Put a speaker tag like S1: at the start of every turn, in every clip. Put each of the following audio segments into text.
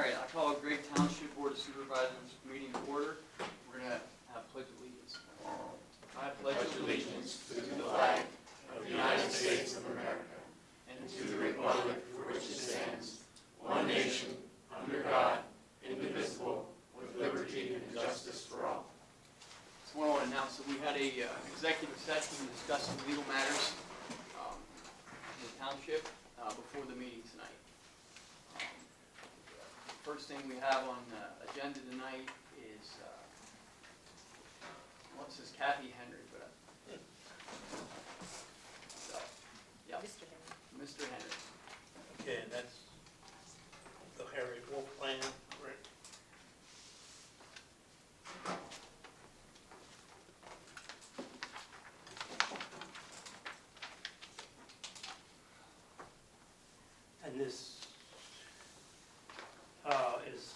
S1: right, I call Great Township Board of Supervisors meeting to order. We're going to have pledge allegiance. I pledge allegiance to the flag of the United States of America and to the republic for which it stands, one nation, under God, indivisible, with liberty and justice for all. So I want to announce that we had a executive session discussing legal matters in the township before the meeting tonight. First thing we have on the agenda tonight is, well, it says Kathy Henry, but, so, yeah. Mr. Henry.
S2: Okay, and that's the Harry Wolf plan, right? And this is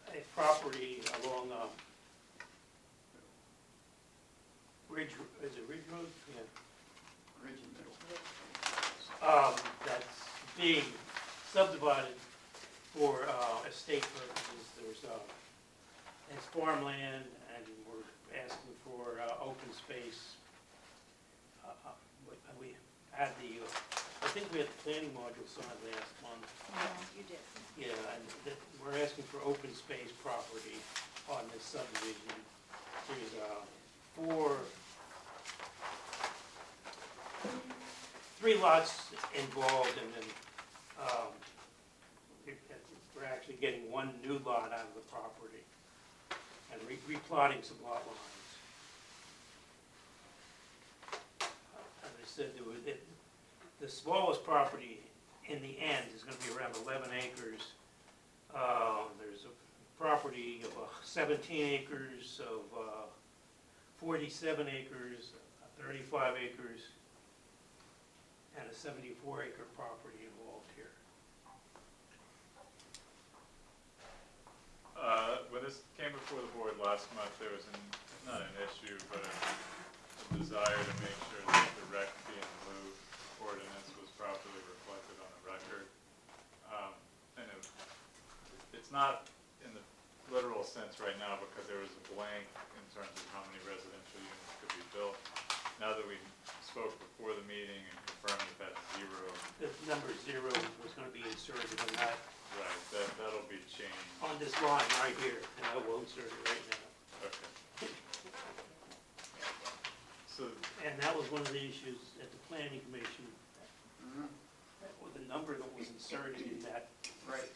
S2: a property along Ridge, is it Ridge Road? Yeah.
S1: Ridge and Middle.
S2: That's being subdivided for estate purposes. It's farmland, and we're asking for open space. We had I think we had the planning module signed last month.
S3: You did.
S2: Yeah, and we're asking for open space property on this subdivision. There's three lots involved, and then we're actually getting one new lot out of the property and replotting some lot lines. As I said, the smallest property in the end is going to be around 11 acres. There's a property of 17 acres, of 47 acres, 35 acres, and a 74-acre property involved here.
S4: When this came before the board last month, there was not an issue, but a desire to make sure that the rec fee in lieu ordinance was properly reflected on the record. And it's not in the literal sense right now because there was a blank in terms of how many residential units could be built. Now that we spoke before the meeting and confirmed that that's zero.
S2: The number 0 was going to be inserted in that.
S4: Right, that'll be changed.
S2: On this line right here, and I will insert it right now.
S4: Okay. So,
S2: And that was one of the issues at the planning commission. The number that was inserted in that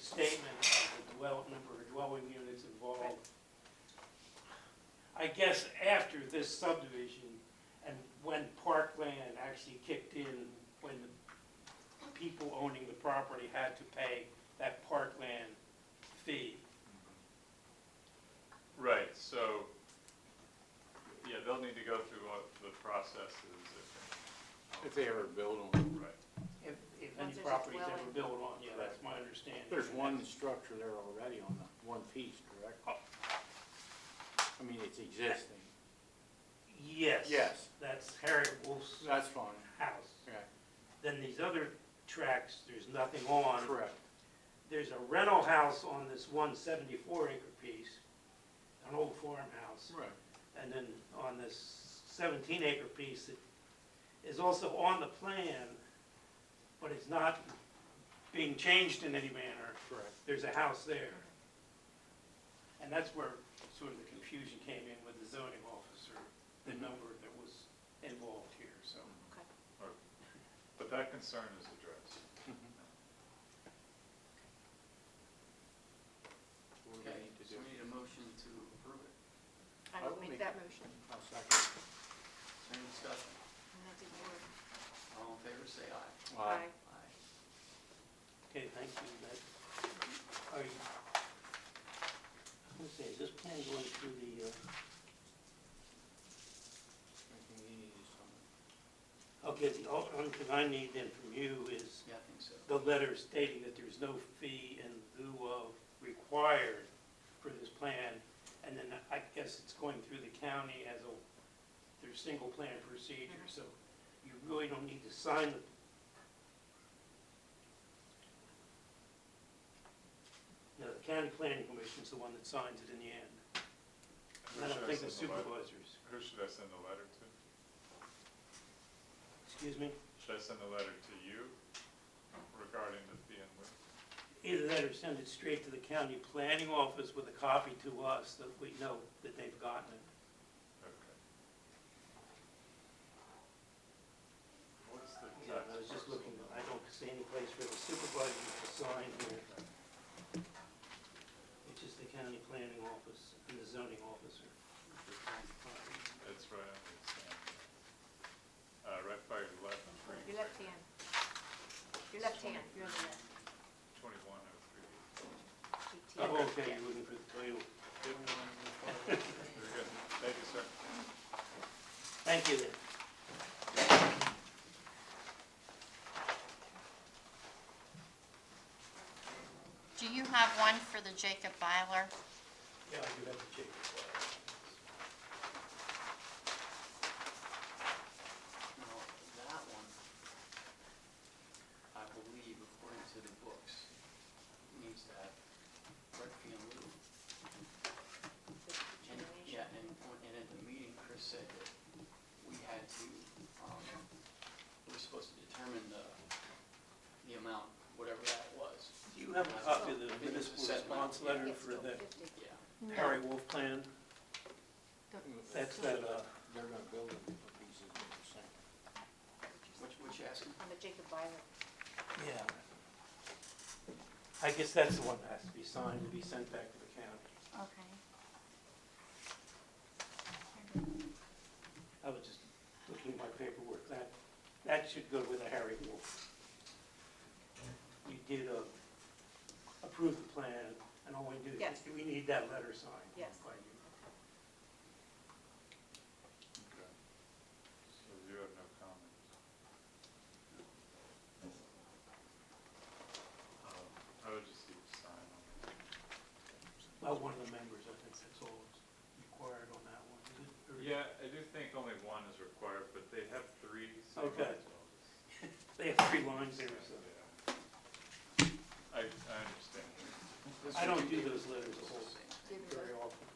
S2: statement of the number of dwelling units involved. I guess after this subdivision, and when parkland actually kicked in, when the people owning the property had to pay that parkland fee.
S4: right, so, yeah, they'll need to go through what the processes.
S5: If they ever build on.
S4: Right.
S2: If any
S3: Once there's a
S2: property's ever
S3: dwelling.
S2: built on, yeah, that's my understanding.
S5: There's one structure there already on the one piece, correct? I mean, it's existing.
S2: Yes.
S5: Yes.
S2: That's Harry Wolf's
S5: That's fine.
S2: house.
S5: Okay.
S2: Then these other tracks, there's nothing on.
S5: Correct.
S2: There's a rental house on this 174-acre piece, an old farmhouse.
S5: Right.
S2: And then on this 17-acre piece that is also on the plan, but it's not being changed in any manner.
S5: Correct.
S2: There's a house there. And that's where sort of the confusion came in with the zoning officer, the number that was involved here, so.
S4: But that concern is addressed.
S5: What do
S1: Okay,
S5: we need to
S1: so
S5: do?
S1: we need a motion to approve it.
S3: I will make that motion.
S5: I'll second.
S1: Is there any discussion?
S3: And that didn't work.
S1: All in favor, say aye.
S3: Aye.
S1: Aye.
S2: Okay, thank you. Are you, let's see, is this plan going through the,
S5: Anything you need is on.
S2: okay, the only thing I need then from you is
S1: Yeah, I think so.
S2: the letter stating that there's no fee in lieu of required for this plan, and then I guess it's going through the county as their single plan procedure, so you really don't need to sign the planning commission's the one that signs it in the end.
S4: Who
S2: I don't
S4: should
S2: think the
S4: send the letter-
S2: supervisors.
S4: Who should I send the letter to?
S2: Excuse me?
S4: Should I send the letter to you regarding the fee and lieu?
S2: Either that or send it straight to the county planning office with a copy to us that we know that they've gotten it.
S4: Okay. What's the
S2: Yeah,
S4: text?
S2: I was just looking, I don't see any place for the supervisors to sign here. It's just the county planning office and the zoning officer.
S4: It's right on the stand. Right by your left tree.
S3: Your left hand. Your left hand, you're on the left.
S4: 2103.
S2: Oh,
S3: 18.
S2: okay, you're looking for the title.
S4: Very good. Thank you, sir.
S2: Thank you then.
S6: Do you have one for the Jacob Byler?
S2: Yeah, I do have to check it.
S1: Now, that one, I believe, according to the books, needs to have rec fee and lieu. And, yeah, and at the meeting, Chris said that we had to, we were supposed to determine the amount, whatever that was.
S2: Do you have a copy of the municipal response letter
S3: Yes,
S2: for the
S3: 50.
S1: Yeah.
S2: Harry Wolf plan? That's that,
S5: They're not building the pieces that you're saying.
S1: Which you asking?
S3: On the Jacob Byler.
S2: yeah. I guess that's the one that has to be signed to be sent back to the county.
S6: Okay.
S2: I was just looking at my paperwork, that should go with a Harry Wolf. You did approve the plan, and all we do is,
S3: Yes.
S2: we need that letter signed.
S3: Yes.
S2: by you.
S4: Okay. So you have no comments? I would just leave sign on it.
S2: Well, one of the members, I think that's all that's required on that one, is it? Or-
S4: Yeah, I do think only one is required, but they have three, so you
S2: Okay.
S4: might as well just-
S2: They have 3 lines there, so.
S4: Yeah. I understand.
S2: I don't do those letters a whole
S3: Give it
S2: very
S3: a-
S2: often.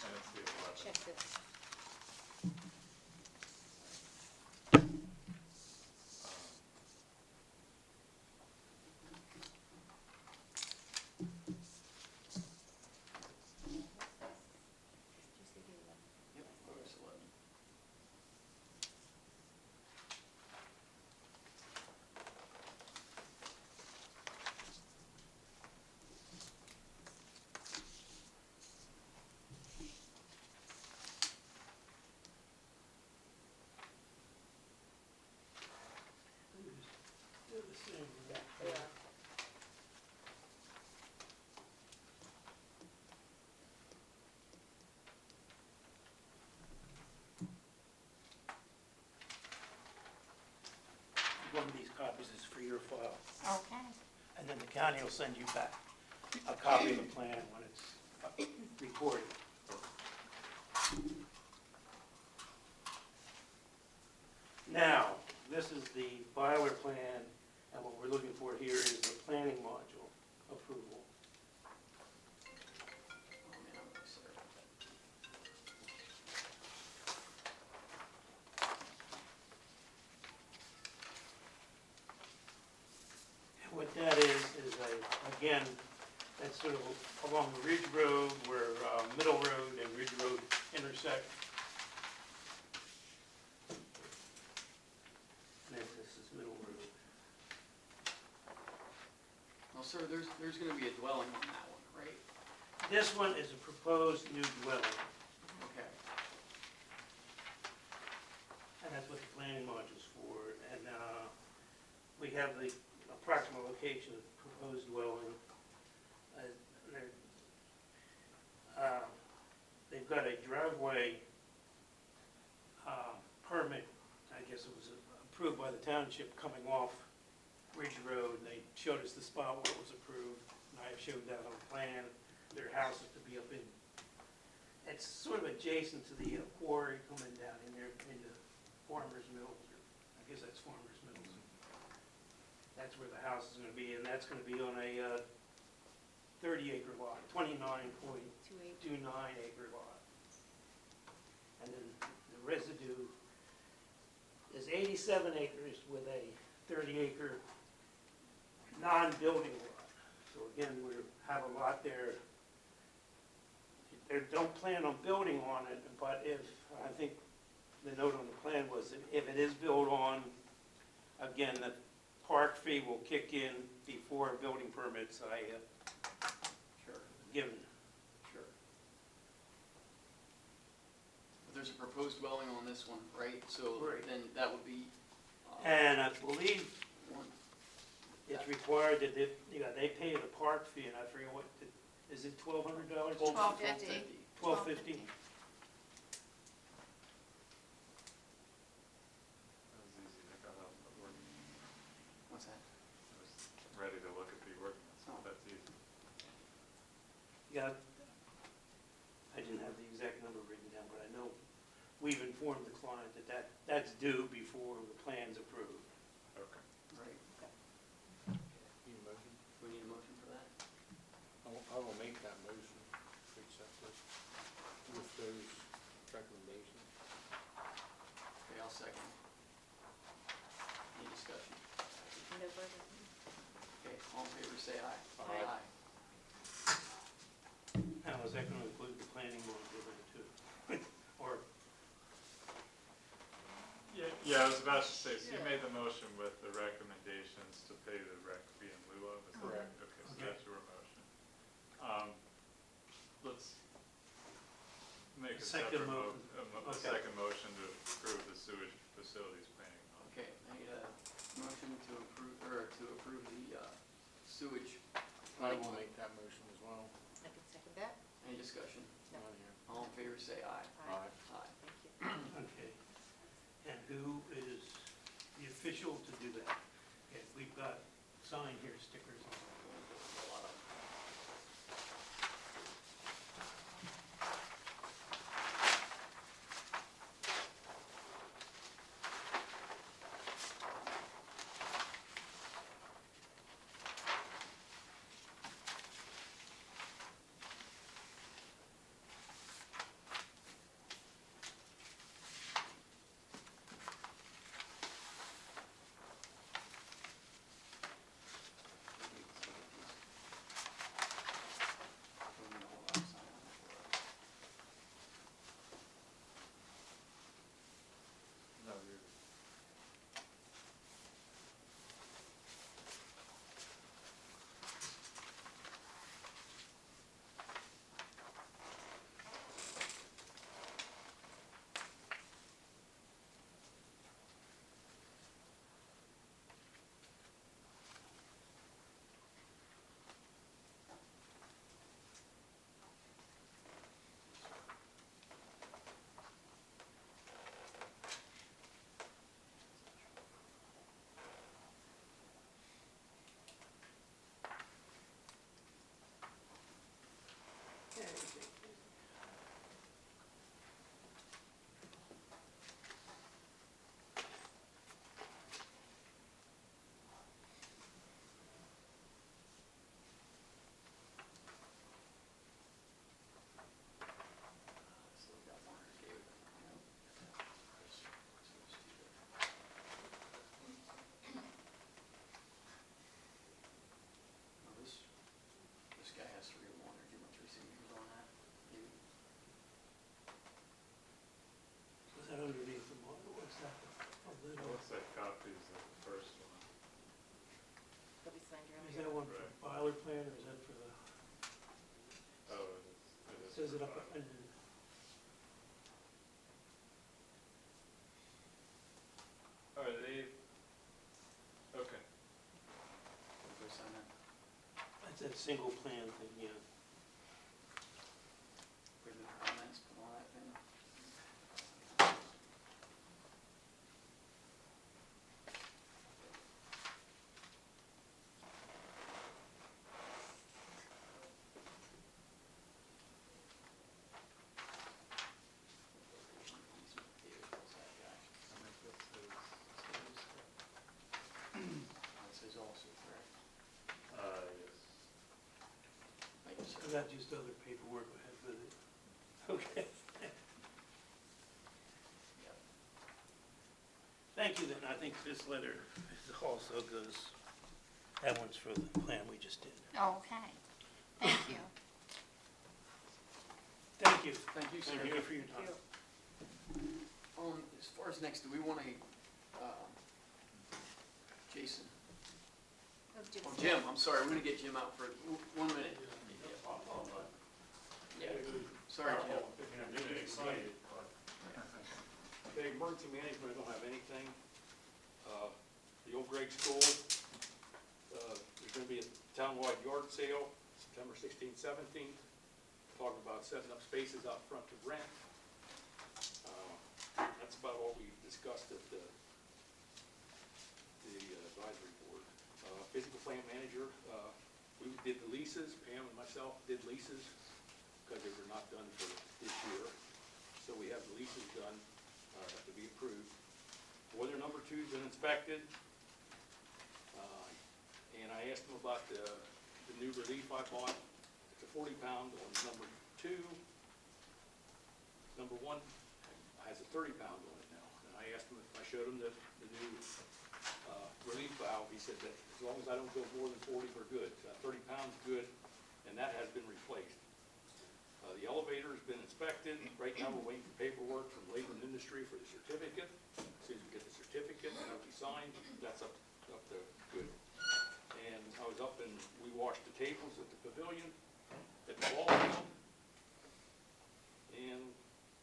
S4: And it's the 11th.
S3: Check this. Just give it a-
S1: Yep, August 11th.
S2: They're the same with that.
S3: Yeah.
S2: One of these copies is for your file,
S6: Okay.
S2: and then the county will send you back a copy of the plan when it's recorded. Now, this is the Byler plan, and what we're looking for here is the planning module approval.
S1: Oh, man, I'm really sorry about that.
S2: And what that is again, that's sort of along the Ridge Road where Middle Road and Ridge Road intersect. And then this is Middle Road.
S1: Well, sir, there's gonna be a dwelling on that one, right?
S2: This one is a proposed new dwelling,
S1: Okay.
S2: and that's what the planning module's for. And we have the approximate location of the proposed dwelling. They've got a driveway permit, I guess it was approved by the township coming off Ridge Road. They showed us the spot where it was approved, and I showed that on the plan. Their house is to be up in, it's sort of adjacent to the quarry coming down in there into Farmers Mills, or I guess that's Farmers Mills. That's where the house is gonna be, and that's gonna be on a 30-acre lot, 29.29-acre lot. And then the residue is 87 acres with a 30-acre non-building lot. So again, we have a lot there. They don't plan on building on it, but if, I think the note on the plan was that if it is built on, again, the park fee will kick in before building permits
S1: Sure,
S2: given.
S1: sure. But there's a proposed dwelling on this one, right? So
S2: Right.
S1: then that would be,
S2: And I believe
S1: one,
S2: it's required that they pay the park fee, and I forget what, is it $1,200?
S6: $12.50.
S2: $12.50.
S4: That was easy, I got out the ordinance.
S1: What's that?
S4: I was ready to look at the ordinance, but that's easy.
S2: Yeah, I didn't have the exact number written down, but I know we've informed the client that that's due before the plan's approved.
S4: Okay.
S1: Right.
S5: Need a motion?
S1: Do we need a motion for that?
S5: I will make that motion to accept this with those recommendations.
S1: Okay, I'll second. Any discussion?
S3: No further.
S1: Okay, all in favor, say aye.
S3: Aye.
S2: Now, is that going to include the planning board with it too? Or,
S4: Yeah, I was about to say, so you
S3: Yeah.
S4: made the motion with the recommendations to pay the rec fee in lieu of, is that
S3: Correct.
S4: right? Okay, so
S2: Okay.
S4: that's your motion. Let's make a
S2: Second
S4: separate
S2: mo-
S4: a
S2: okay.
S4: second motion to approve the sewage facilities planning.
S1: Okay, I need a motion to approve the sewage.
S5: I will make that motion as well.
S3: I can second that.
S1: Any discussion?
S3: No.
S5: Not here.
S1: All in favor, say aye.
S5: Aye.
S1: Aye.
S3: Thank you.
S2: okay. And who is the official to do that? Okay, we've got sign here, stickers.
S1: A lot of them.
S4: No, you,
S1: So we got one, David. No, this guy has 3 or 1, or do you want 3 signatures on that? Maybe?
S2: Was that underneath the model? What's that? A
S4: it
S2: little-
S4: looks like copies of the first one.
S3: They'll be signed around
S2: Is
S3: here.
S2: that one for
S4: Right.
S2: boiler plant, or is that for the,
S4: Oh, it is.
S2: says it up,
S4: for
S2: and
S4: Are they, okay.
S1: Everybody sign that?
S2: that's that single plan thing, yeah.
S1: Put in the comments, put all that thing. David, what's that guy?
S4: I think this is,
S1: That says also
S2: I got just other paperwork I have with it. Okay. Thank you, then. I think this letter also goes, that one's for the plan we just did.
S6: Okay, thank you.
S2: Thank you.
S1: Thank you, sir.
S2: Thank you for your time.
S1: As far as next, do we want to, Jason? Oh, Jim, I'm sorry, we're gonna get Jim out for 1 minute. Yeah, sorry, Jim.
S5: Okay, emergency management, I don't have anything. The old grade school, there's gonna be a townwide yard sale, September 16th, 17th. Talking about setting up spaces out front to rent. That's about all we discussed at the advisory board. Physical plant manager, we did the leases, Pam and myself did leases, because they were not done for this year. So we have the leases done, have to be approved. Boiler number 2's been inspected. And I asked them about the new relief I bought. It's a 40-pound on number 2. Number 1 has a 30-pound on it now. And I asked him if I showed him the new relief valve. He said that as long as I don't go more than 40, we're good. 30 pounds, good, and that has been replaced. The elevator has been inspected. Right now, we're waiting for paperwork from Labor and Industry for the certificate. As soon as we get the certificate, and it'll be signed, that's up to good. And I was up and we washed the tables at the pavilion, at the ball field, and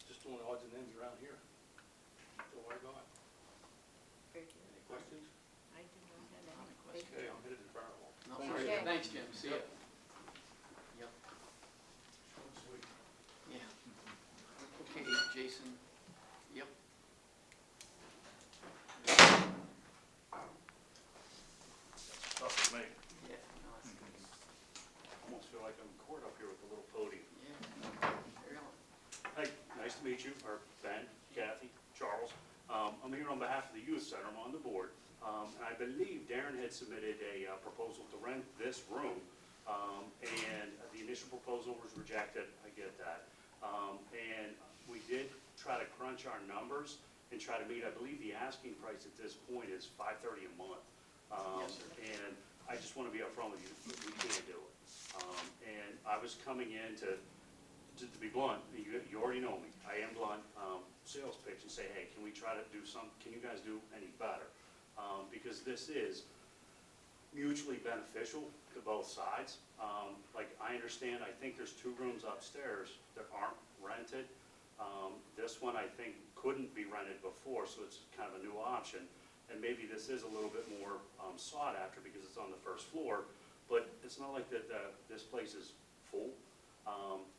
S5: just doing odds and ends around here. That's all I got.
S3: Very good.
S5: Any questions?
S3: I do not have any.
S5: Okay, I'm headed to the fire hall.
S1: No,
S5: Thank
S1: sorry.
S5: you.
S3: Okay.
S1: Thanks, Jim, see ya. Yep. Yeah. Okay, Jason, yep.
S7: Tough to make.
S1: Yeah, no, that's good.
S7: Almost feel like I'm in court up here with the little podium.
S1: Yeah, carry on.
S7: Hey, nice to meet you, or Ben, Kathy, Charles. I'm here on behalf of the youth center. I'm on the board. And I believe Darren had submitted a proposal to rent this room. And the initial proposal was rejected. I get that. And we did try to crunch our numbers and try to meet, I believe the asking price at this point is $530 a month.
S1: Yes, sir.
S7: And I just want to be upfront with you, we can't do it. And I was coming in to be blunt, you already know me, I am blunt, sales pitch and say, hey, can we try to do can you guys do any better? Because this is mutually beneficial to both sides. Like, I understand, I think there's 2 rooms upstairs that aren't rented. This one, I think, couldn't be rented before, so it's kind of a new option. And maybe this is a little bit more sought after because it's on the first floor, but it's not like that this place is full.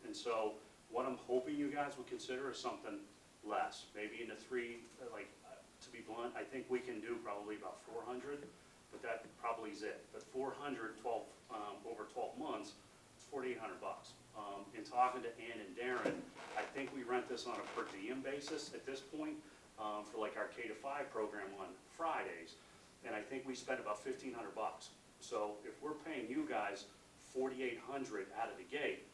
S7: And so what I'm hoping you guys would consider is something less, maybe in the 3, like, to be blunt, I think we can do probably about 400, but that probably is it. But 400, over 12 months, it's $4,800. In talking to Ann and Darren, I think we rent this on a per diem basis at this point for like our K-5 program on Fridays, and I think we spent about $1,500. So if we're paying you guys $4,800 out of the gate,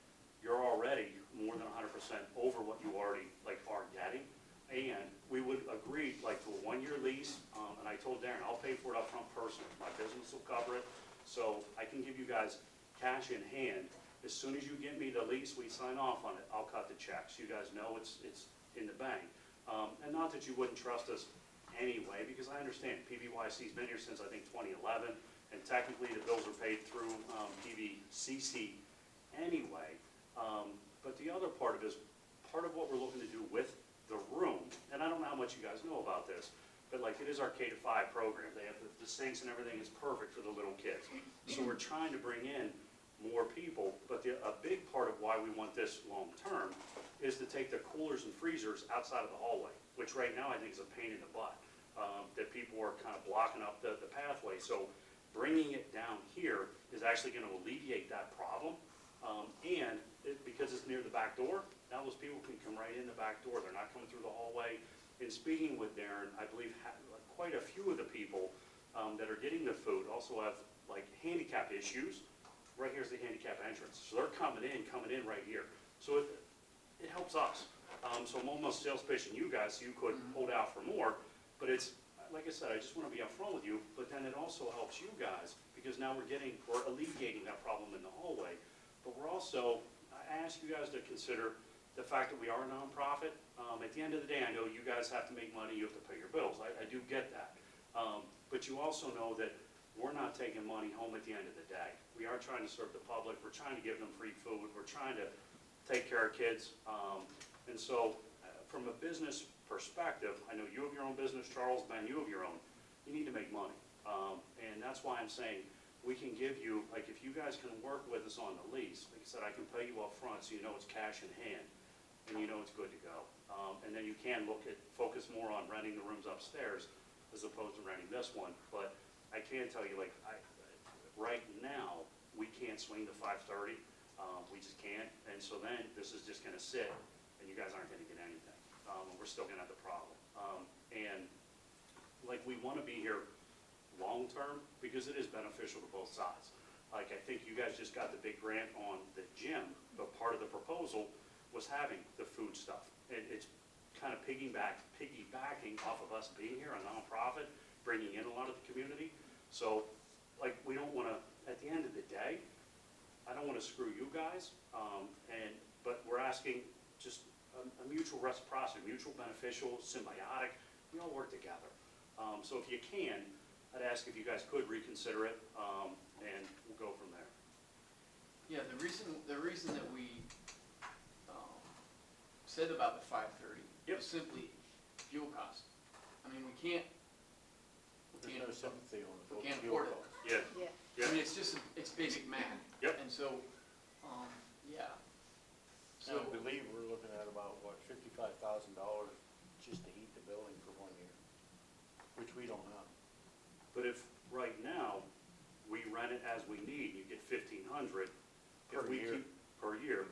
S7: you're already more than 100% over what you already are getting. And we would agree to a 1-year lease, and I told Darren, I'll pay for it up front personally. My business will cover it, so I can give you guys cash in hand. As soon as you get me the lease, we sign off on it, I'll cut the checks. You guys know it's in the bank. And not that you wouldn't trust us anyway, because I understand PBYC's been here since I think 2011, and technically the bills are paid through PBCC anyway. But the other part of it is part of what we're looking to do with the room, and I don't know how much you guys know about this, but it is our K-5 program. They have the sinks and everything is perfect for the little kids. So we're trying to bring in more people, but a big part of why we want this long term is to take the coolers and freezers outside of the hallway, which right now I think is a pain in the butt, that people are kind of blocking up the pathway. So bringing it down here is actually going to alleviate that problem, and because it's near the back door, now those people can come right in the back door. They're not coming through the hallway. And speaking with Darren, I believe quite a few of the people that are getting the food also have handicap issues, right here's the handicap entrance. So they're coming in right here. So it helps us. So I'm almost sales pitching you guys so you could hold out for more. But it's, like I said, I just want to be upfront with you, but then it also helps you guys because now we're alleviating that problem in the hallway. But we're also, I ask you guys to consider the fact that we are a nonprofit. At the end of the day, I know you guys have to make money, you have to pay your bills. I do get that. But you also know that we're not taking money home at the end of the day. We are trying to serve the public. We're trying to give them free food. We're trying to take care of kids. And so from a business perspective, I know you have your own business, Charles, Ben, you have your own. You need to make money. And that's why I'm saying we can give you, like if you guys can work with us on the lease, like I said, I can pay you up front so you know it's cash in hand and you know it's good to go. And then you can focus more on renting the rooms upstairs as opposed to renting this one. But I can tell you, like, right now, we can't swing to 5:30. We just can't. And so then this is just gonna sit and you guys aren't gonna get anything. We're still gonna have the problem. And like, we wanna be here long-term because it is beneficial to both sides. Like, I think you guys just got the big grant on the gym, but part of the proposal was having the food stuff. It's kind of piggybacking off of us being here, a nonprofit, bringing in a lot of the community. So, like, we don't wanna, at the end of the day, I don't wanna screw you guys, but we're asking just a mutual reciprocity, mutual beneficial, symbiotic, we all work together. So if you can, I'd ask if you guys could reconsider it, and we'll go from there.
S1: Yeah, the reason that we said about the 5:30 is simply fuel cost. I mean, we can't
S8: sympathy on the
S1: we can't afford it.
S7: Yeah,
S3: Yeah.
S7: yeah.
S1: I mean, it's just, it's basic math.
S7: Yep.
S1: And so, yeah.
S8: So I
S1: So,
S8: believe we're looking at about, what, $55,000 just to heat the building for 1 year, which we don't have.
S7: But if, right now, we rent it as we need, you get 1,500.
S8: Per year.
S7: Per year.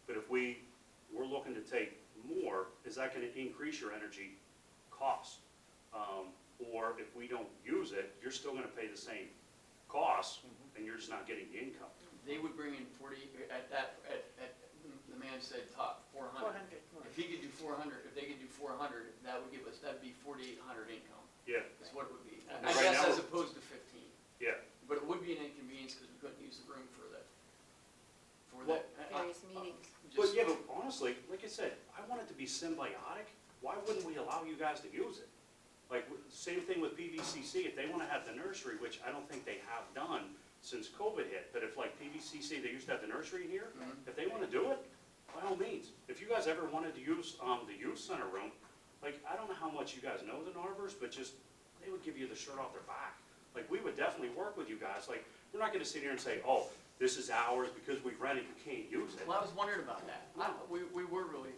S7: But if we're looking to take more, is that gonna increase your energy cost? Or if we don't use it, you're still gonna pay the same cost, and you're just not getting the income.
S1: they would bring in 40, the man said top 400.
S3: 400.
S1: If he could do 400, if they could do 400, that'd be 4,800 income,
S7: Yeah,
S1: is what it would be.
S7: And
S1: I
S7: right
S1: guess
S7: now-
S1: as opposed to 15.
S7: yeah.
S1: But it would be an inconvenience because we couldn't use the room for the,
S7: Well,
S3: Various meetings.
S7: But yeah, but honestly, like I said, I want it to be symbiotic. Why wouldn't we allow you guys to use it? Like, same thing with PVCC, if they wanna have the nursery, which I don't think they have done since COVID hit, but if like PVCC, they used to have the nursery here, if they wanna do it, by all means. If you guys ever wanted to use, the youth center room, like, I don't know how much you guys know the Narvers, but just, they would give you the shirt off their back. Like, we would definitely work with you guys. Like, we're not gonna sit here and say, oh, this is ours because we rent it, you can't use it.
S1: Well, I was wondering about that. We were really,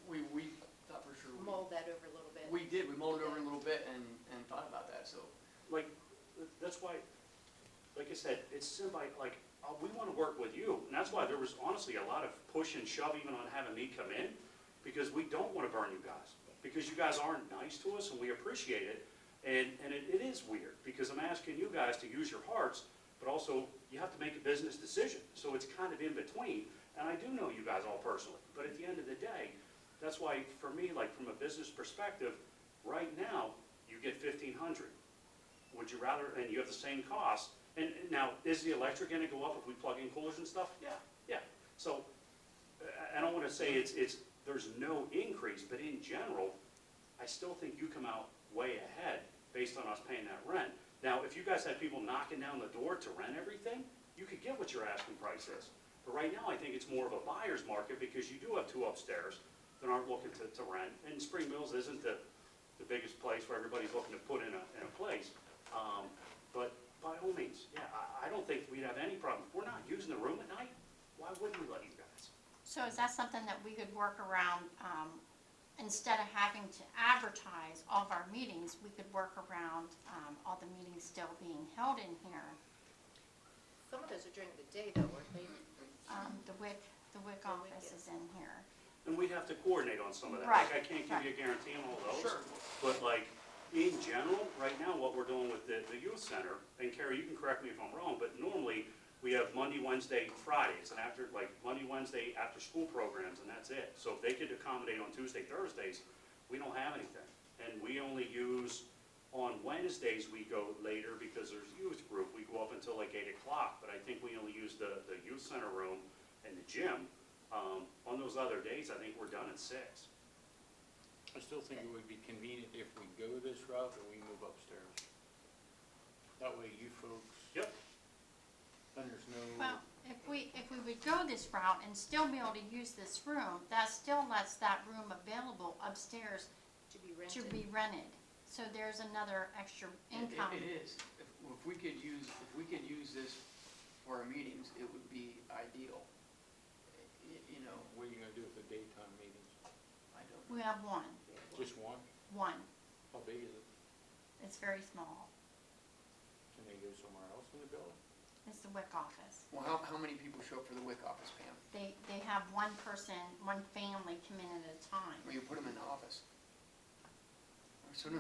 S1: we thought for sure.
S3: Mold that over a little bit.
S1: We did, we mulled it over a little bit and thought about that, so.
S7: Like, that's why, like I said, it's symbiotic, like, we wanna work with you. And that's why there was honestly a lot of push and shove even on having me come in, because we don't wanna burn you guys. Because you guys aren't nice to us and we appreciate it. And it is weird, because I'm asking you guys to use your hearts, but also you have to make a business decision. So it's kind of in between. And I do know you guys all personally, but at the end of the day, that's why for me, like from a business perspective, right now, you get 1,500. Would you rather, and you have the same cost, and now, is the electric gonna go up if we plug in coolers and stuff? Yeah. So, I don't wanna say there's no increase, but in general, I still think you come out way ahead based on us paying that rent. Now, if you guys had people knocking down the door to rent everything, you could get what your asking price is. But right now, I think it's more of a buyer's market because you do have 2 upstairs that aren't looking to rent. And Spring Mills isn't the biggest place where everybody's looking to put in a place. But by all means, yeah, I don't think we'd have any problem. If we're not using the room at night, why wouldn't we let you guys?
S6: So is that something that we could work around, instead of having to advertise all of our meetings, we could work around, all the meetings still being held in here?
S3: Some of those are during the day though, aren't they?
S6: The WIC office is in here.
S7: And we'd have to coordinate on some of that.
S6: Right,
S7: Like, I can't give you a guarantee on all those.
S1: Sure.
S7: But like, in general, right now, what we're doing with the youth center, and Carrie, you can correct me if I'm wrong, but normally, We have Monday, Wednesday, Fridays, and after, like, Monday, Wednesday, after-school programs, and that's it. So if they could accommodate on Tuesday, Thursdays, we don't have anything. And we only use, on Wednesdays, we go later because there's youth group. We go up until like 8 o'clock, but I think we only use the youth center room and the gym. On those other days, I think we're done at 6.
S8: I still think it would be convenient if we go this route and we move upstairs. That way you folks,
S7: Yep.
S6: Well,
S8: then there's no,
S6: if we would go this route and still be able to use this room, that still lets that room available upstairs
S3: To be
S6: to
S3: rented.
S6: be rented. So there's another extra income.
S1: It is. If we could use this for our meetings, it would be ideal. You know,
S8: what are you gonna do with the daytime meetings?
S1: I don't,
S6: We have one,
S8: Just one?
S6: one.
S8: How big is it?
S6: It's very small.
S8: Can they go somewhere else in the building?
S6: It's the WIC office.
S1: well, how many people show up for the WIC office, Pam?
S6: They have one person, one family come in at a time.
S1: Or you put them in the office? Or so, no,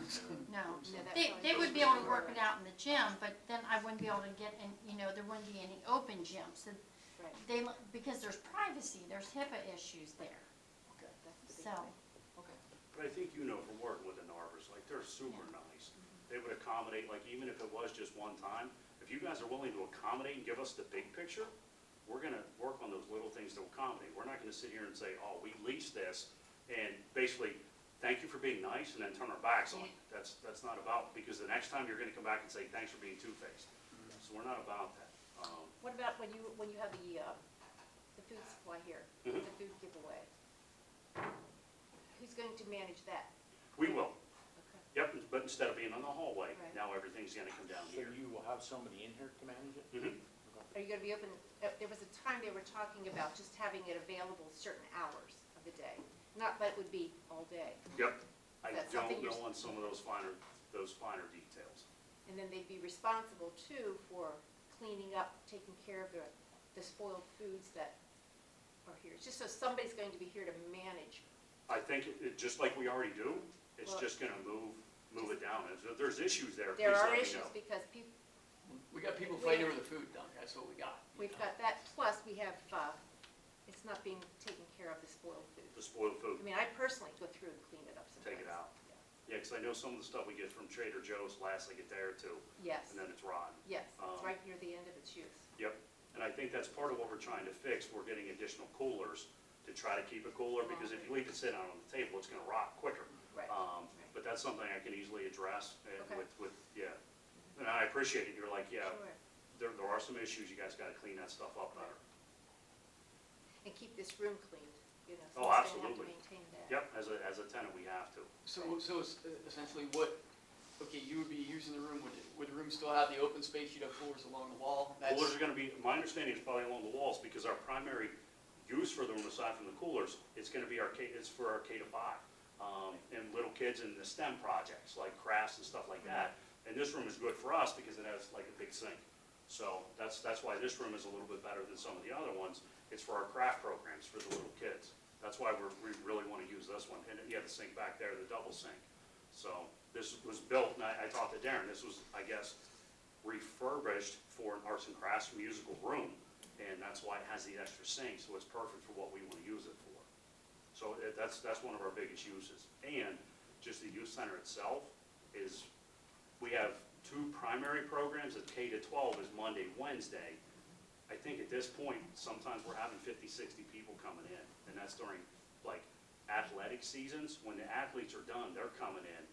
S6: No,
S3: No, that's
S6: they would be able to work it out in the gym, but then I wouldn't be able to get in, there wouldn't be any open gyms. So
S3: Right.
S6: because there's privacy, there's HIPAA issues there,
S1: Okay,
S3: That's the big
S6: so.
S3: thing.
S1: okay.
S7: But I think you know from working with the Narbors, like, they're super nice. They would accommodate, like, even if it was just one time, if you guys are willing to accommodate and give us the big picture, we're gonna work on those little things to accommodate. We're not gonna sit here and say, oh, we leased this, and basically, thank you for being nice, and then turn our backs on it. That's not about, because the next time you're gonna come back and say, thanks for being two-faced. So we're not about that.
S3: What about when you have the food supply here, the
S7: Mhm.
S3: food giveaway? Who's going to manage that?
S7: We will,
S3: Okay.
S7: yep, but instead of being in the hallway,
S3: Right.
S7: now everything's gonna come down
S8: So
S7: here.
S8: you will have somebody in here to manage it?
S7: Mhm.
S3: Are you gonna be open, there was a time they were talking about just having it available certain hours of the day. Not that it would be all day.
S7: Yep, I
S3: That's
S7: don't
S3: something you're-
S7: know on some of those finer details.
S3: And then they'd be responsible too for cleaning up, taking care of the spoiled foods that are here. It's just so somebody's going to be here to manage.
S7: I think just like we already do, it's
S3: Well-
S7: just gonna move it down. If there's issues there, please
S3: There are
S7: let me
S3: issues
S7: know.
S3: because people,
S1: We got people fighting over the food, Don, that's what we got. you
S3: we've
S1: know.
S3: got that, plus we have, it's not being taken care of, the spoiled food.
S7: The spoiled
S3: I
S7: food,
S3: mean, I personally go through and clean it up sometimes.
S7: take it out.
S3: Yeah.
S7: Yeah, 'cause I know some of the stuff we get from Trader Joe's lasts like a day or two,
S3: Yes,
S7: and then it's rotten.
S3: yes, it's
S7: Um,
S3: right near the end of its use.
S7: Yep, and I think that's part of what we're trying to fix. We're getting additional coolers to try to keep it cooler, because if you leave it sitting out on the table, it's gonna rot quicker.
S3: Right.
S7: But that's something I can easily address
S3: Okay.
S7: with, yeah. And I appreciate it. You're like, yeah,
S3: Sure.
S7: there are some issues. You guys gotta clean that stuff up better.
S3: And keep this room cleaned,
S7: Oh,
S3: someone's gonna have to
S7: absolutely.
S3: maintain that.
S7: Yep, as a tenant, we have to.
S1: So it's essentially what, okay, you would be using the room, would the room still have the open space, you'd have floors along the wall? That's-
S7: Coolers are gonna be, my understanding is probably along the walls, because our primary use for the room, aside from the coolers, it's gonna be it's for our K to 5. And little kids in the STEM projects, like crafts and stuff like that. And this room is good for us because it has like a big sink. So that's why this room is a little bit better than some of the other ones. It's for our craft programs for the little kids. That's why we really wanna use this one. And you have the sink back there, the double sink. So this was built, and I talked to Darren, this was, I guess, refurbished for an arts and crafts musical room. And that's why it has the extra sink, so it's perfect for what we wanna use it for. So that's one of our biggest uses. And just the youth center itself is, we have 2 primary programs. At K to 12 is Monday, Wednesday. I think at this point, sometimes we're having 50, 60 people coming in, and that's during like athletic seasons. When the athletes are done, they're coming in.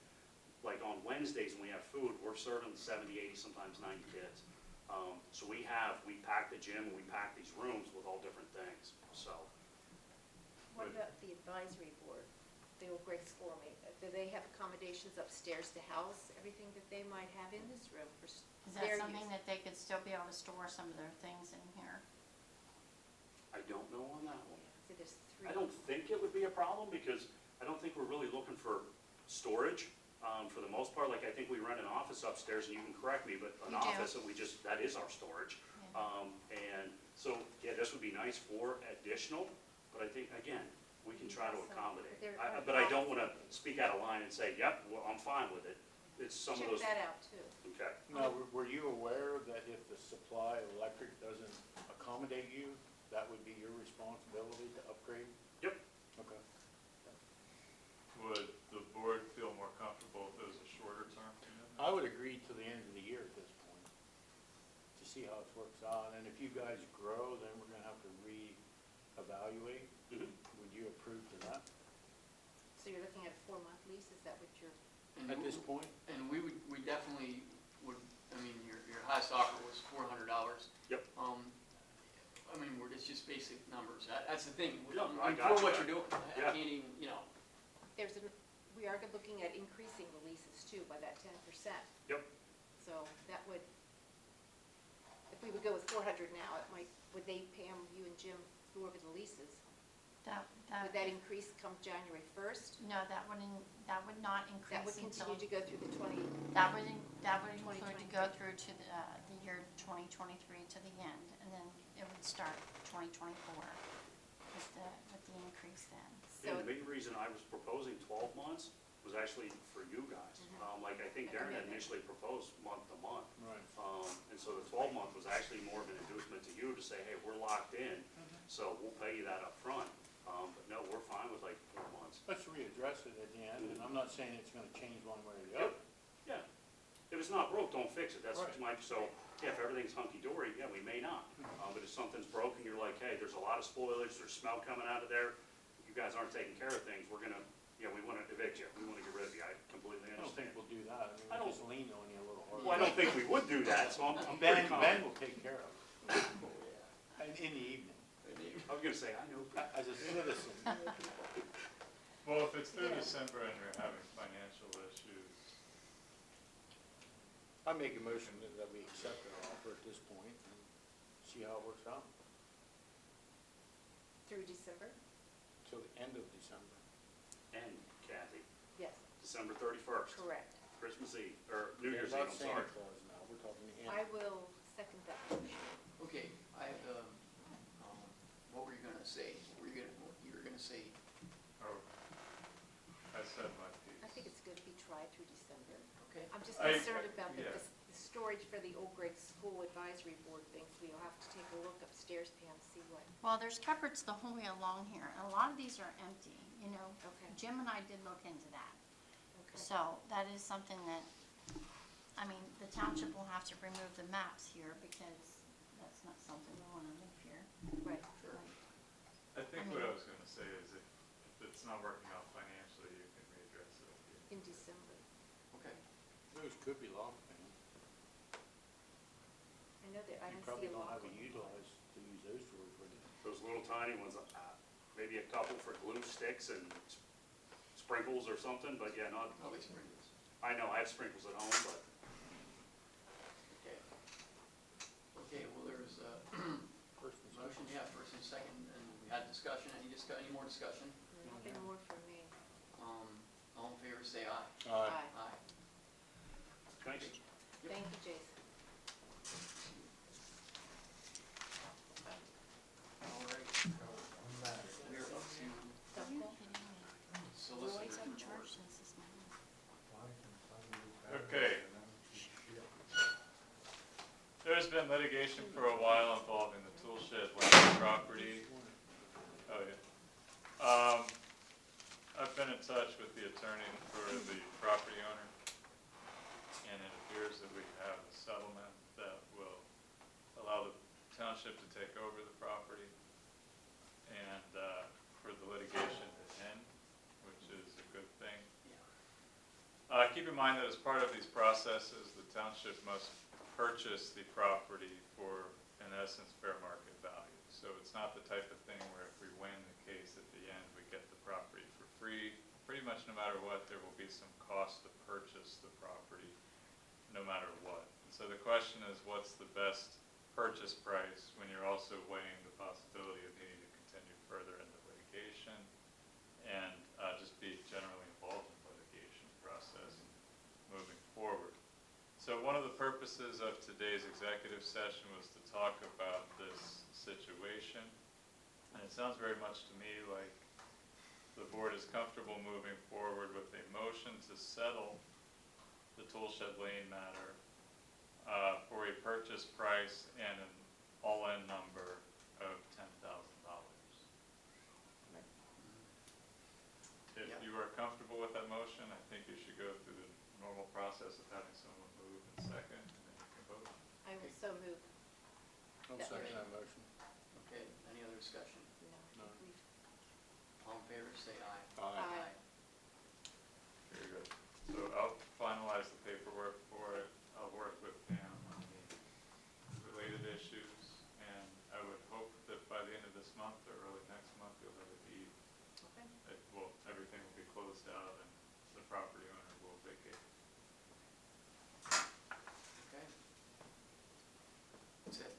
S7: Like on Wednesdays when we have food, we're serving 70, 80, sometimes 90 kids. So we pack the gym, and we pack these rooms with all different things, so.
S3: What about the advisory board, the old Greg Scorley? Do they have accommodations upstairs to house everything that they might have in this room for
S6: Is
S3: their
S6: that something
S3: use?
S6: that they could still be able to store some of their things in here?
S7: I don't know on that one.
S3: So there's 3.
S7: I don't think it would be a problem, because I don't think we're really looking for storage. For the most part, like, I think we rent an office upstairs, and you can correct me, but an
S6: You do.
S7: office, and that is our storage.
S6: Yeah.
S7: And so, yeah, this would be nice for additional, but I think, again, we can try to accommodate.
S3: There
S7: But
S3: are
S7: I don't wanna speak out of line and say, yep, well, I'm fine with it. it's some of
S3: Check
S7: those,
S3: that out too.
S7: okay.
S8: Now, were you aware that if the supply of electric doesn't accommodate you, that would be your responsibility to upgrade?
S7: Yep.
S8: Okay.
S4: Would the board feel more comfortable if it was a shorter term commitment?
S8: I would agree to the end of the year at this point, to see how it works out, and if you guys grow, then we're gonna have to reevaluate.
S7: Mhm.
S8: Would you approve to that
S3: So you're looking at a 4-month lease, is that what you're,
S1: And
S8: at this point?
S1: And we definitely would, I mean, your highest offer was $400.
S7: Yep.
S1: I mean, it's just basic numbers. That's the thing.
S7: Yeah, I got
S1: For
S7: you.
S1: what you're doing, I
S7: Yeah.
S1: can't even, you know.
S3: we are looking at increasing the leases too by that 10%.
S7: Yep.
S3: So that would, if we would go with 400 now, it might, would they, Pam, you and Jim, go over the leases? Would that increase come January 1st?
S6: no, that would not
S3: That would
S6: increase until,
S3: continue to go through the 20,
S6: that would include to
S3: 2023.
S6: go through to the year 2023 to the end, and then it would start 2024 with the increase then.
S3: so,
S7: And the main reason I was proposing 12 months was actually for you guys. Like, I think
S3: A
S7: Darren had
S3: commitment.
S7: initially proposed month to month.
S8: Right.
S7: And so the 12-month was actually more of an inducement to you to say, hey, we're locked in, so we'll pay you that up front. But no, we're fine with like 4 months.
S8: Let's readdress it at the end, and I'm not saying it's gonna change one way or the
S7: Yep.
S8: other.
S7: Yeah. If it's not broke, don't fix it. That's
S8: Right.
S7: my, so, yeah, if everything's hunky-dory, yeah, we may not. But if something's broken, you're like, hey, there's a lot of spoilage, there's smell coming out of there, you guys aren't taking care of things, we're gonna, we wanna evict you, we wanna get rid of you, I completely
S8: I don't think
S7: understand.
S8: we'll do that,
S7: I
S8: I mean,
S7: don't-
S8: we'll just lean on you a little harder.
S7: Well, I don't think we would do that, so I'm
S8: Ben,
S7: pretty
S8: Ben
S7: confident.
S8: will take care of it, in the evening,
S7: I was gonna say, I know.
S8: as a citizen.
S4: Well, if it's through
S7: Yeah.
S4: December and you're having financial issues,
S8: I make a motion that we accept their offer at this point and see how it works out,
S3: through December?
S8: till the end of December.
S7: And Kathy,
S3: Yes,
S7: December 31st,
S3: correct.
S7: Christmas Eve, or New
S8: Forget
S7: Year's Eve,
S8: about
S7: I'm
S8: Santa
S7: sorry.
S8: Claus now, we're talking the end.
S3: I will second that motion.
S1: Okay, what were you gonna say? You were gonna say,
S4: oh, I said my piece.
S3: I think it's good to be tried through December.
S1: okay.
S3: I'm just
S4: I-
S3: concerned about the
S4: yeah.
S3: the storage for the Old Greg School Advisory Board things. We'll have to take a look upstairs, Pam, see what,
S6: Well, there's cupboards the whole way along here, and a lot of these are empty, you know.
S3: Okay.
S6: Jim and I did look into that.
S3: okay.
S6: So that is something that, I mean, the township will have to remove the maps here because that's not something we want to leave here.
S3: Right.
S1: Sure.
S4: I think what I was gonna say is if it's not working out financially, you can readdress it at the end.
S3: In December.
S1: Okay.
S8: Those could be locked, man.
S3: I know that, I
S8: You
S3: don't
S8: probably
S3: see a
S8: don't
S3: lock
S8: have
S3: on
S8: it
S3: it.
S8: utilized to use those for, would you?
S7: Those little tiny ones, maybe a couple for glue sticks and sprinkles or something, but yeah, not,
S1: Probably sprinklers.
S7: I know, I have sprinkles at home, but
S1: Okay. Okay, well, there's a
S8: First and second.
S1: motion, yeah, first and second, and we had discussion. Any more discussion?
S3: Nothing more from me.
S1: All in favor, say aye.
S3: Aye.
S1: Aye.
S7: thanks.
S3: Thank you, Jason.
S1: All right. We're up to
S6: Are you kidding me?
S1: solicitor
S6: Roy's
S1: report.
S6: uncharged since this morning.
S4: Okay. There's been litigation for a while involving the tool shed land property. Oh, yeah. I've been in touch with the attorney for the property owner, and it appears that we have a settlement that will allow the township to take over the property and for the litigation to end, which is a good thing. Keep in mind that as part of these processes, the township must purchase the property for, in essence, fair market value. So it's not the type of thing where if we win the case at the end, we get the property for free. Pretty much no matter what, there will be some cost to purchase the property, no matter what. And so the question is, what's the best purchase price when you're also weighing the possibility of needing to continue further into litigation and just be generally involved in the litigation process moving forward. So one of the purposes of today's executive session was to talk about this situation. And it sounds very much to me like the board is comfortable moving forward with a motion to settle the tool shed lane matter, for a purchase price and an all-in number of $10,000. If
S1: Yeah.
S4: you are comfortable with that motion, I think you should go through the normal process of having someone move and second, and then you can vote.
S3: I will so move.
S8: I'll
S3: That
S8: second
S3: motion.
S8: that motion.
S1: Okay, any other discussion?
S3: No, I think we've,
S1: All in favor, say aye.
S3: Aye.
S4: Very good. So I'll finalize the paperwork for it. I'll work with Pam on the related issues, and I would hope that by the end of this month or early next month, you'll have a deed.
S3: okay.
S4: Well, everything will be closed out and the property owner will vacate.
S1: Okay. That's it.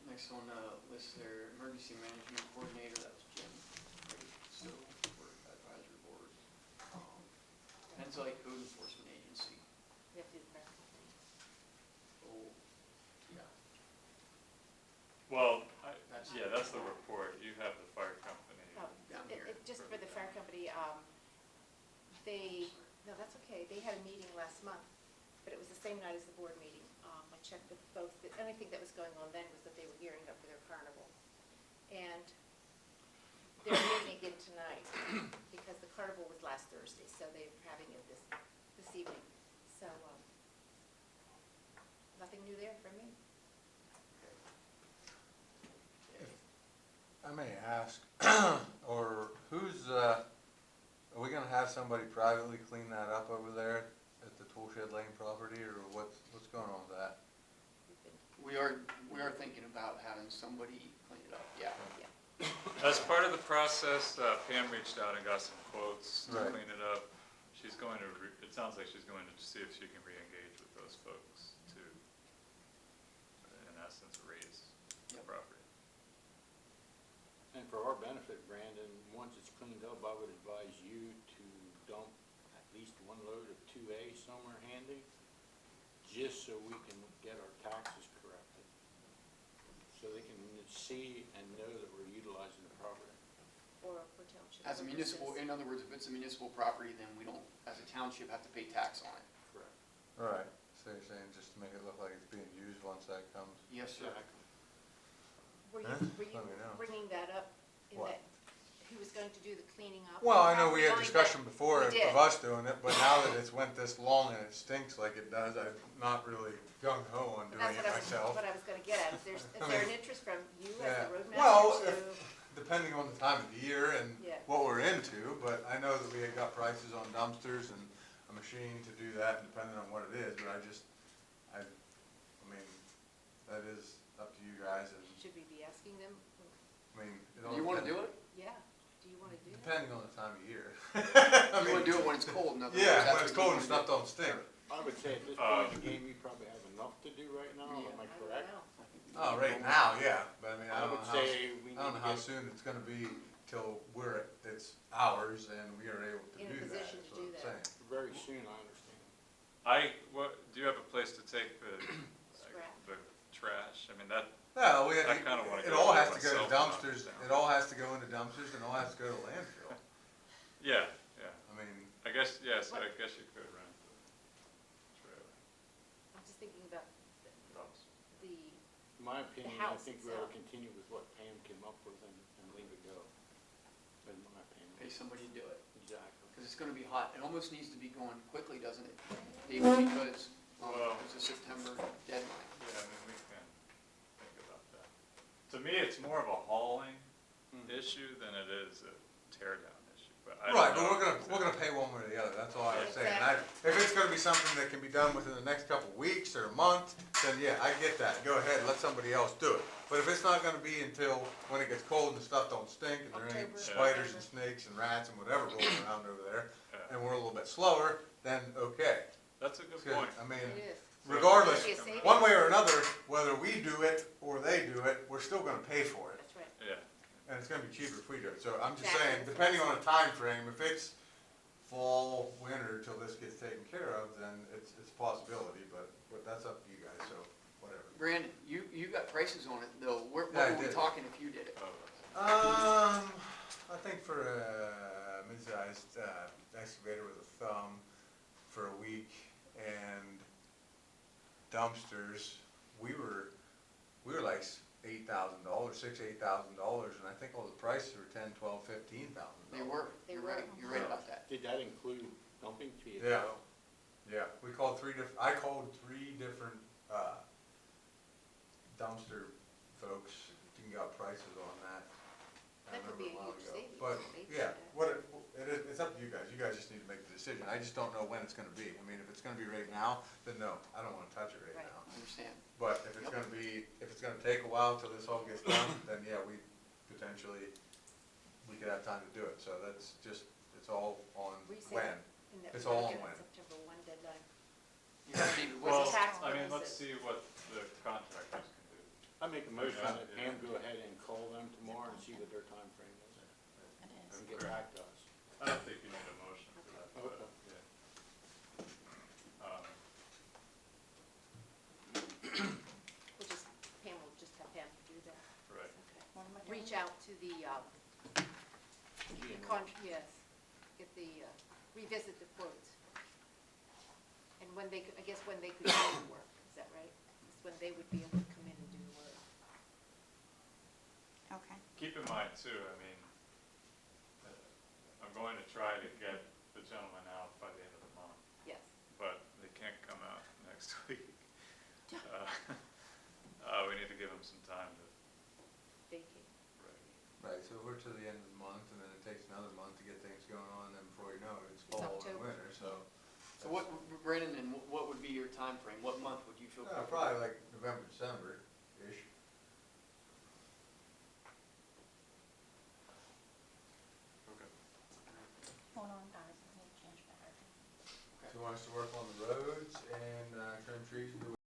S1: Next on the list there, emergency management coordinator, that was Jim. So, for advisory board. Pennzoil Code Enforcement Agency.
S3: We have to do the fire company.
S1: Oh, yeah.
S4: Well,
S1: That's-
S4: yeah, that's the report. You have the fire company.
S3: Oh,
S1: Down here.
S3: Just for the fire company, no, that's okay, they had a meeting last month, but it was the same night as the board meeting. I checked with both, the only thing that was going on then was that they were gearing up for their carnival. And they're meeting again tonight, because the carnival was last Thursday, so they're having it this evening. So, nothing new there from me.
S9: I may ask, or are we gonna have somebody privately clean that up over there at the Toolshed Lane property, or what's going on with that?
S1: We are thinking about having somebody clean it up, yeah.
S4: As part of the process, Pam reached out and got some quotes to
S9: Right.
S4: clean it up. She's going to, it sounds like she's going to see if she can re-engage with those folks to, in essence, raise the
S1: Yep.
S4: property.
S8: And for our benefit, Brandon, once it's cleaned up, I would advise you to dump at least one load of 2A somewhere handy, just so we can get our taxes corrected. So they can see and know that we're utilizing the property.
S3: For township.
S1: As a municipal,
S3: purposes.
S1: in other words, if it's a municipal property, then we don't, as a township, have to pay tax on it.
S8: Correct.
S9: Right, so you're saying just to make it look like it's being used once that comes?
S1: Yes, sir.
S3: Were
S9: Huh?
S3: you
S9: Let me know.
S3: bringing that up in
S9: What?
S3: that, who was going to do the cleaning up?
S9: Well, I know we had
S3: Knowing that-
S9: discussion before
S3: we
S9: of
S3: did.
S9: us doing it, but now that it's went this long and it stinks like it does, I'm not really gung ho on
S3: Well,
S9: doing it
S3: that's
S9: myself.
S3: what I was gonna get at, is
S9: I
S3: there an
S9: mean,
S3: interest from you
S9: yeah.
S3: as the road
S9: Well,
S3: master to?
S9: Depending on the time of the year and
S3: Yeah.
S9: what we're into, but I know that we had got prices on dumpsters and a machine to do that, and depending on what it is, but I mean, that is up to you guys, and,
S3: Should we be asking them?
S9: I mean, it all
S1: Do you wanna
S9: depends-
S1: do it?
S3: Yeah, do you wanna do that?
S9: Depending on the time of year.
S1: You wanna do it when it's cold, in other words.
S9: Yeah,
S1: that's
S9: when it's
S1: what you
S9: cold and
S1: wanna
S9: stuff don't stink.
S8: I would say at this point in the game, you probably have enough to do right now,
S1: Yeah.
S8: am I
S3: I don't
S8: correct?
S3: know.
S9: Oh, right now, yeah, but I mean, I
S8: I
S9: don't know
S8: would
S9: how,
S8: say we need
S9: I don't
S8: to
S9: know how
S8: get,
S9: soon it's gonna be till it's ours and we are able to
S3: In a
S9: do that,
S3: position
S9: is
S3: to
S9: what
S3: do
S9: I'm
S3: that.
S9: saying.
S8: very soon, I understand.
S4: Do you have a place to take the,
S3: Scrap.
S4: the trash? I mean, that,
S9: Well,
S4: I kinda wanna
S9: it
S4: go
S9: all
S4: there
S9: has to go to
S4: myself when I'm
S9: dumpsters,
S4: down.
S9: it all has to go into dumpsters and all has to go to landfill.
S4: yeah, yeah.
S9: I mean,
S4: I guess, yes, I guess you could rent the trailer.
S3: I'm just thinking about the,
S8: In my opinion, I
S3: house
S8: think we ought to
S3: itself.
S8: continue with what Pam came up with and leave it go, in my opinion.
S1: Pay somebody to do it,
S8: Exactly.
S1: because it's gonna be hot. It almost needs to be going quickly, doesn't it, David, because,
S4: Well-
S1: it's a September deadline.
S4: Yeah, I mean, we can think about that. To me, it's more of a hauling issue than it is a tear down issue, but I don't know.
S9: right, but we're gonna pay one way or the other, that's all I was saying. If it's gonna be something that can be done within the next couple of weeks or a month, then yeah, I get that, go ahead, let somebody else do it. But if it's not gonna be until when it gets cold and the stuff don't stink and there ain't
S3: October,
S9: spiders and
S3: November.
S9: snakes and rats and whatever rolling around over there,
S4: Yeah,
S9: and we're a little bit slower, then okay.
S4: that's a good
S9: Good.
S4: point.
S9: I mean,
S3: it is.
S9: regardless,
S3: It'd be a savings.
S9: one way or another, whether we do it or they do it, we're still gonna pay for it.
S3: That's right.
S4: Yeah,
S9: And it's gonna be cheaper if we do it, so I'm just
S3: Exactly.
S9: saying, depending on the time frame, if it's fall, winter till this gets taken care of, then it's a possibility, but that's up to you guys, so whatever.
S1: Brandon, you got prices on it, though. What
S9: Yeah, I
S1: were we
S9: did.
S1: talking if you did it?
S9: I think for a mid-sized excavator with a thumb for a week, and dumpsters, we were like $8,000, $8,000, and I think all the prices were $10, $12, $15,000.
S1: They were,
S3: They
S1: you're
S3: were.
S1: right, you're right about that.
S8: Did that include dumping fee as
S9: Yeah.
S8: well?
S9: Yeah, we called I called 3 different, dumpster folks and got prices on that. I
S3: That could be a
S9: remember while
S3: huge
S9: ago.
S3: savings.
S9: But,
S3: if they
S9: yeah,
S3: did that.
S9: it's up to you guys just need to make the decision, I just don't know when it's gonna be. I mean, if it's gonna be right now, then no, I don't wanna touch it right
S3: Right.
S9: now.
S1: I understand.
S9: But if it's gonna take a while till this all gets done, then yeah, we could have time to do it, so that's just, it's all on
S3: We say-
S9: when.
S3: And that
S9: It's
S3: we're
S9: all
S3: looking
S9: on
S3: at
S9: when.
S3: September 1 deadline.
S1: Yeah, David,
S4: Well,
S1: what's,
S3: tax
S4: I mean,
S3: bill
S4: let's
S3: is
S4: see what the contractors can do.
S8: I make a motion
S4: Yeah.
S8: that Pam go ahead and call them tomorrow and see what their time frame is,
S6: It is.
S8: and get back to us.
S4: I don't think you need a motion for that, but,
S8: Okay.
S4: yeah.
S3: Pam will just have Pam do that.
S4: Right.
S3: Okay.
S6: What am I doing?
S3: Reach out to the, yes, get the, revisit the quotes. And when they, I guess when they could do the work, is that right? It's when they would be able to come in and do the work.
S6: Okay.
S4: Keep in mind too, I mean, I'm going to try to get the gentleman out by the end of the month,
S3: Yes.
S4: but they can't come out next week. We need to give him some time to,
S3: Vacate.
S9: Right, so we're to the end of the month, and then it takes another month to get things going on, and then before you know it, it's
S3: It's
S9: fall and
S3: October.
S9: winter, so.
S1: so what, Brandon, and what would be your time frame? What month would